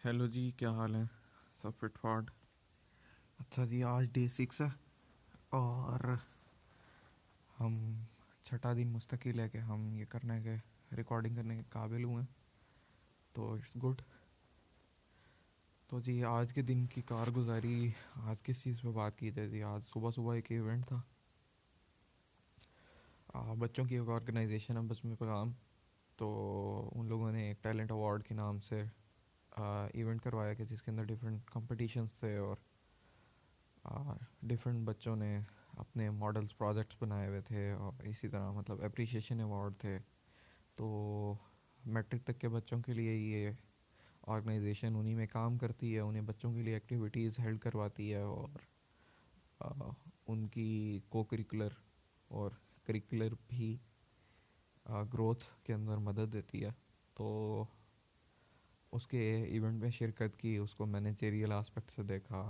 Hello जी, क्या हाल है? सब फिट फाट? अच्छा जी, आज डे 6 है और हम छठा दिन मुस्तकिल है कि हम ये करने के रिकॉर्डिंग करने के काबिल हुए हैं, तो इट्स गुड। तो जी, आज के दिन की कारगुजारी, आज किस चीज़ पे बात की जाए जी? आज सुबह सुबह एक इवेंट था। बच्चों की एक ऑर्गेनाइजेशन है बस में पैगाम, तो उन लोगों ने एक टैलेंट अवार्ड के नाम से इवेंट करवाया कि जिसके अंदर डिफरेंट कंपटीशंस थे और डिफरेंट बच्चों ने अपने मॉडल्स प्रोजेक्ट्स बनाए हुए थे और इसी तरह मतलब अप्रिसिएशन अवार्ड थे। तो मैट्रिक तक के बच्चों के लिए ये ऑर्गेनाइजेशन उन्हीं में काम करती है, उन्हें बच्चों के लिए एक्टिविटीज़ हेल्ड करवाती है और आ, उनकी को करिकुलर और करिकुलर भी ग्रोथ के अंदर मदद देती है। तो उसके इवेंट में शिरकत की, उसको मैनेजरियल आस्पेक्ट से देखा।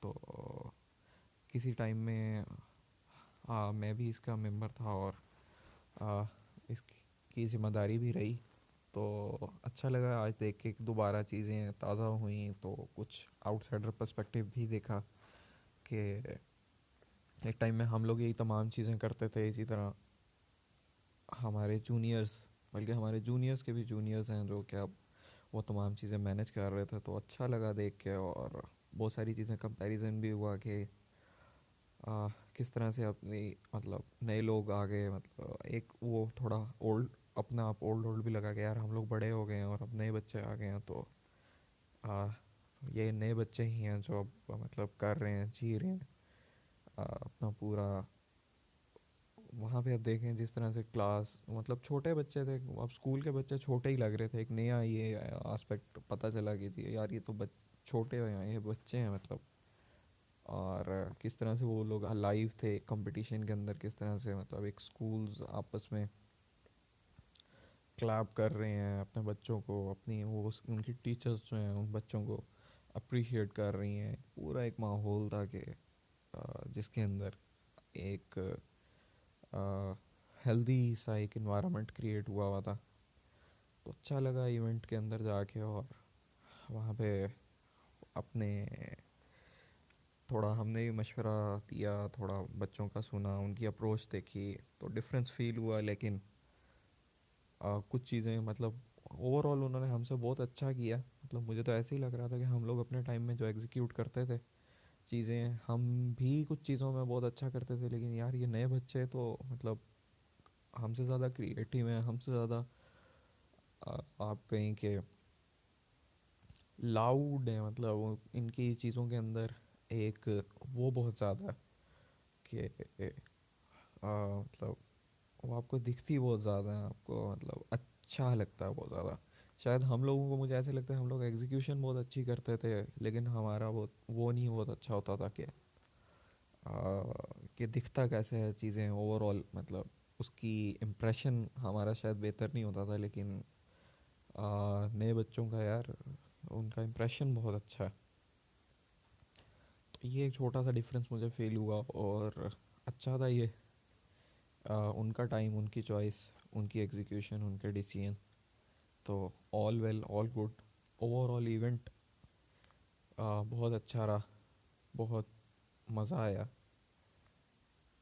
तो किसी टाइम में मैं भी इसका मेंबर था और आ, इसकी ज़िम्मेदारी भी रही। तो अच्छा लगा आज देख के कि दोबारा चीज़ें ताज़ा हुई, तो कुछ आउटसाइडर पर्सपेक्टिव भी देखा कि एक टाइम में हम लोग यही तमाम चीज़ें करते थे। इसी तरह हमारे जूनियर्स, बल्कि हमारे जूनियर्स के भी जूनियर्स हैं जो कि अब वो तमाम चीज़ें मैनेज कर रहे थे, तो अच्छा लगा देख के। और बहुत सारी चीज़ें कंपैरिजन भी हुआ कि किस तरह से अपनी मतलब नए लोग आ गए, मतलब एक वो थोड़ा ओल्ड, अपना आप ओल्ड ओल्ड भी लगा कि यार हम लोग बड़े हो गए हैं और अब नए बच्चे आ गए हैं। तो आ, ये नए बच्चे ही हैं जो अब मतलब कर रहे हैं, जी रहे हैं अपना पूरा। वहाँ पे अब देखें जिस तरह से क्लास, मतलब छोटे बच्चे थे, अब स्कूल के बच्चे छोटे ही लग रहे थे। एक नया ये एस्पेक्ट पता चला कि जी यार ये तो छोटे हैं, ये बच्चे हैं मतलब। और किस तरह से वो लोग लाइव थे कंपटीशन के अंदर, किस तरह से मतलब एक स्कूल्स आपस में क्लैप कर रहे हैं अपने बच्चों को, अपनी वो उनकी टीचर्स जो हैं उन बच्चों को अप्रिशिएट कर रही हैं। पूरा एक माहौल था कि जिसके अंदर एक हेल्दी सा एक इन्वायरमेंट क्रिएट हुआ हुआ था। तो अच्छा लगा इवेंट के अंदर जाके और वहाँ पे अपने थोड़ा हमने भी मशवरा दिया, थोड़ा बच्चों का सुना, उनकी अप्रोच देखी, तो डिफरेंस फील हुआ। लेकिन कुछ चीज़ें मतलब ओवरऑल उन्होंने हमसे बहुत अच्छा किया। मतलब मुझे तो ऐसे ही लग रहा था कि हम लोग अपने टाइम में जो एग्जीक्यूट करते थे चीज़ें, हम भी कुछ चीज़ों में बहुत अच्छा करते थे, लेकिन यार ये नए बच्चे तो मतलब हमसे ज़्यादा क्रिएटिव हैं, हमसे ज़्यादा आप कहें कि लाउड है। मतलब इनकी चीज़ों के अंदर एक वो बहुत ज़्यादा है कि मतलब वो आपको दिखती बहुत ज़्यादा है, आपको मतलब अच्छा लगता है बहुत ज़्यादा। शायद हम लोगों को, मुझे ऐसे लगता है हम लोग एग्जीक्यूशन बहुत अच्छी करते थे, लेकिन हमारा वो नहीं बहुत अच्छा होता था कि दिखता कैसे है चीज़ें ओवरऑल, मतलब उसकी इम्प्रेशन हमारा शायद बेहतर नहीं होता था। लेकिन नए बच्चों का यार उनका इम्प्रेशन बहुत अच्छा है। तो ये एक छोटा सा डिफरेंस मुझे फील हुआ और अच्छा था ये। उनका टाइम, उनकी चॉइस, उनकी एग्जीक्यूशन, उनके डिसीजन, तो all well all good. Overall event बहुत अच्छा रहा, बहुत मज़ा आया।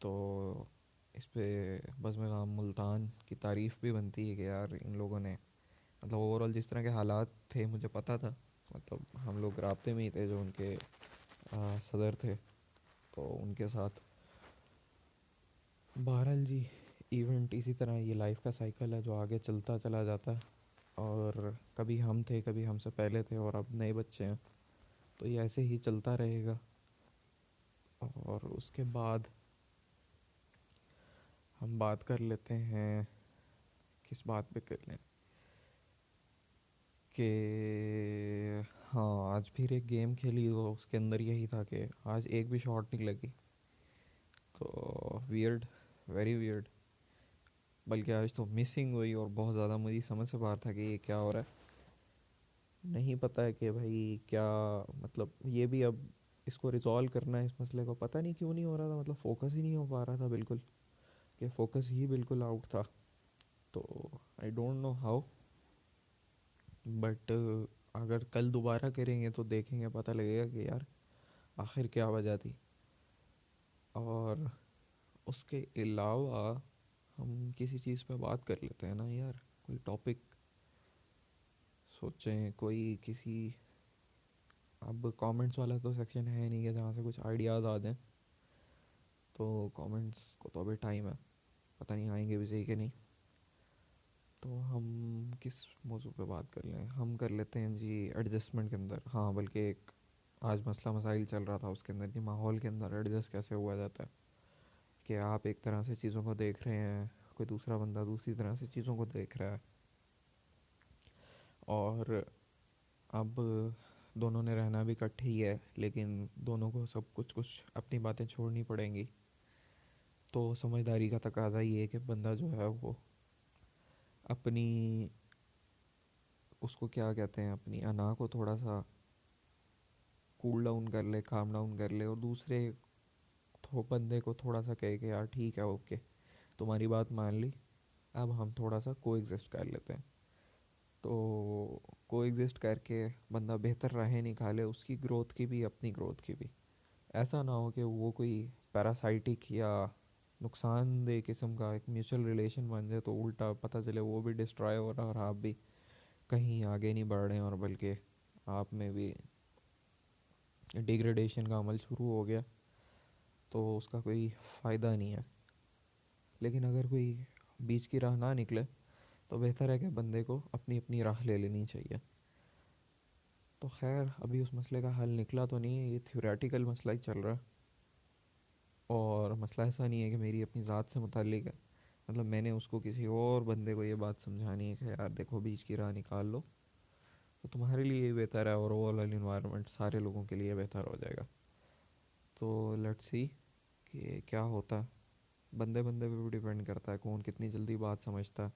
तो इस पे बस में काम मुल्तान की तारीफ़ भी बनती है कि यार इन लोगों ने मतलब ओवरऑल जिस तरह के हालात थे मुझे पता था। मतलब हम लोग राब्ते में ही थे जो उनके सदर थे, तो उनके साथ। बहरहाल जी, इवेंट इसी तरह, ये लाइफ का साइकिल है जो आगे चलता चला जाता है। और कभी हम थे, कभी हमसे पहले थे और अब नए बच्चे हैं, तो ये ऐसे ही चलता रहेगा। और उसके बाद हम बात कर लेते हैं, किस बात पे कर लें कि हाँ, आज फिर एक गेम खेली तो उसके अंदर यही था कि आज एक भी शॉट नहीं लगी। तो वियर्ड, वेरी वियर्ड। बल्कि आज तो मिसिंग हुई और बहुत ज़्यादा मुझे समझ से बाहर था कि ये क्या हो रहा है। नहीं पता है कि भाई क्या, मतलब ये भी अब इसको रिजॉल्व करना है इस मसले को, पता नहीं क्यों नहीं हो रहा था। मतलब फोकस ही नहीं हो पा रहा था बिल्कुल, कि फोकस ही बिल्कुल आउट था। तो I don't know how, but अगर कल दोबारा करेंगे तो देखेंगे, पता लगेगा कि यार आखिर क्या वजह थी। और उसके अलावा हम किसी चीज़ पे बात कर लेते हैं ना यार, कोई टॉपिक सोचें कोई किसी। अब कमेंट्स वाला तो सेक्शन है नहीं कि जहाँ से कुछ आइडियाज़ आ जाएं, तो कमेंट्स को तो अभी टाइम है, पता नहीं आएंगे भी सही कि नहीं। तो हम किस मौजू पे बात कर लें, हम कर लेते हैं जी एडजस्टमेंट के अंदर। हाँ, बल्कि एक आज मसला मसाइल चल रहा था उसके अंदर, जी माहौल के अंदर एडजस्ट कैसे हुआ जाता है। कि आप एक तरह से चीज़ों को देख रहे हैं, कोई दूसरा बंदा दूसरी तरह से चीज़ों को देख रहा है, और अब दोनों ने रहना भी इकट्ठे ही है, लेकिन दोनों को सब कुछ कुछ अपनी बातें छोड़नी पड़ेंगी। तो समझदारी का तकाजा ये है कि बंदा जो है वो अपनी, उसको क्या कहते हैं, अपनी अना को थोड़ा सा कूल डाउन कर ले, काम डाउन कर ले, और दूसरे तो बंदे को थोड़ा सा कहे कि यार ठीक है, ओके, तुम्हारी बात मान ली, अब हम थोड़ा सा को एग्जिस्ट कर लेते हैं। तो को एग्जिस्ट करके बंदा बेहतर राहें निकाले, उसकी ग्रोथ की भी अपनी ग्रोथ की भी। ऐसा ना हो कि वो कोई पैरासाइटिक या नुकसानदेह किस्म का एक म्यूचुअल रिलेशन बन जाए, तो उल्टा पता चले वो भी डिस्ट्रॉय हो रहा है और आप भी कहीं आगे नहीं बढ़ रहे हैं, और बल्कि आप में भी डिग्रेडेशन का अमल शुरू हो गया, तो उसका कोई फ़ायदा नहीं है। लेकिन अगर कोई बीच की राह ना निकले, तो बेहतर है कि बंदे को अपनी अपनी राह ले लेनी चाहिए। तो खैर अभी उस मसले का हल निकला तो नहीं है, ये थ्योरेटिकल मसला ही चल रहा है। और मसला ऐसा नहीं है कि मेरी अपनी ज़ात से मुताल्लिक है, मतलब मैंने उसको किसी और बंदे को ये बात समझानी है कि यार देखो बीच की राह निकाल लो, तो तुम्हारे लिए ये बेहतर है, और ओवरऑल इन्वायरमेंट सारे लोगों के लिए बेहतर हो जाएगा। तो लेट्स सी कि क्या होता है। बंदे बंदे पे भी डिपेंड करता है कौन कितनी जल्दी बात समझता है।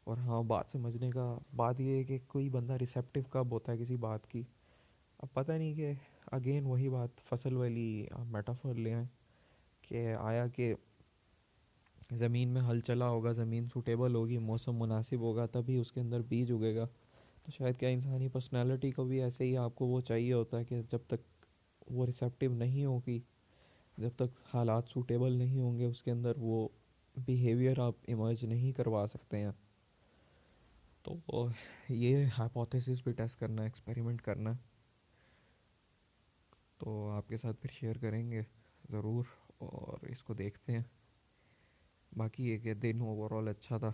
और हाँ, बात समझने का बात ये है कि कोई बंदा रिसेप्टिव कब होता है किसी बात की। अब पता नहीं कि अगेन वही बात फसल वाली मेटाफर ले आए, कि आया कि ज़मीन में हल चला होगा, ज़मीन सूटेबल होगी, मौसम मुनासिब होगा, तभी उसके अंदर बीज उगेगा। तो शायद क्या इंसानी पर्सनालिटी को भी ऐसे ही आपको वो चाहिए होता है कि जब तक वो रिसेप्टिव नहीं होगी, जब तक हालात सूटेबल नहीं होंगे उसके अंदर, वो बिहेवियर आप इमर्ज नहीं करवा सकते हैं। तो ये हाइपोथेसिस भी टेस्ट करना, एक्सपेरिमेंट करना, तो आपके साथ फिर शेयर करेंगे ज़रूर, और इसको देखते हैं। बाकी ये कि दिन ओवरऑल अच्छा था,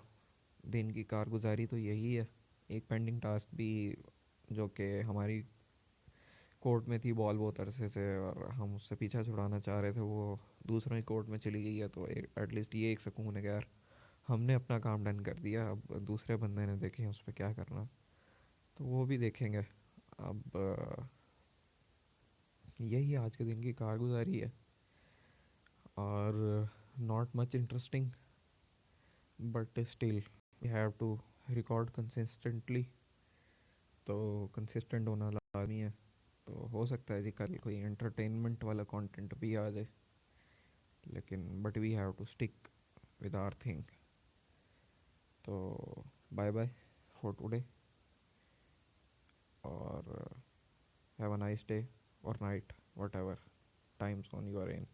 दिन की कारगुजारी तो यही है। एक पेंडिंग टास्क भी जो कि हमारी कोर्ट में थी बॉल बहुत अरसे से, और हम उससे पीछा छुड़ाना चाह रहे थे, वो दूसरों ही कोर्ट में चली गई है, तो एटलीस्ट ये एक सुकून है कि यार हमने अपना काम डन कर दिया, अब दूसरे बंदे ने देखे उस पर क्या करना, तो वो भी देखेंगे। अब यही आज के दिन की कारगुजारी है, और not much interesting, but still we have to record consistently. तो कंसिस्टेंट होना लाजमी है। तो हो सकता है जी कल कोई एंटरटेनमेंट वाला कंटेंट भी आ जाए, लेकिन but we have to stick with our thing. तो बाय बाय फॉर टुडे, और हैव अ नाइस डे और night, whatever times on your and.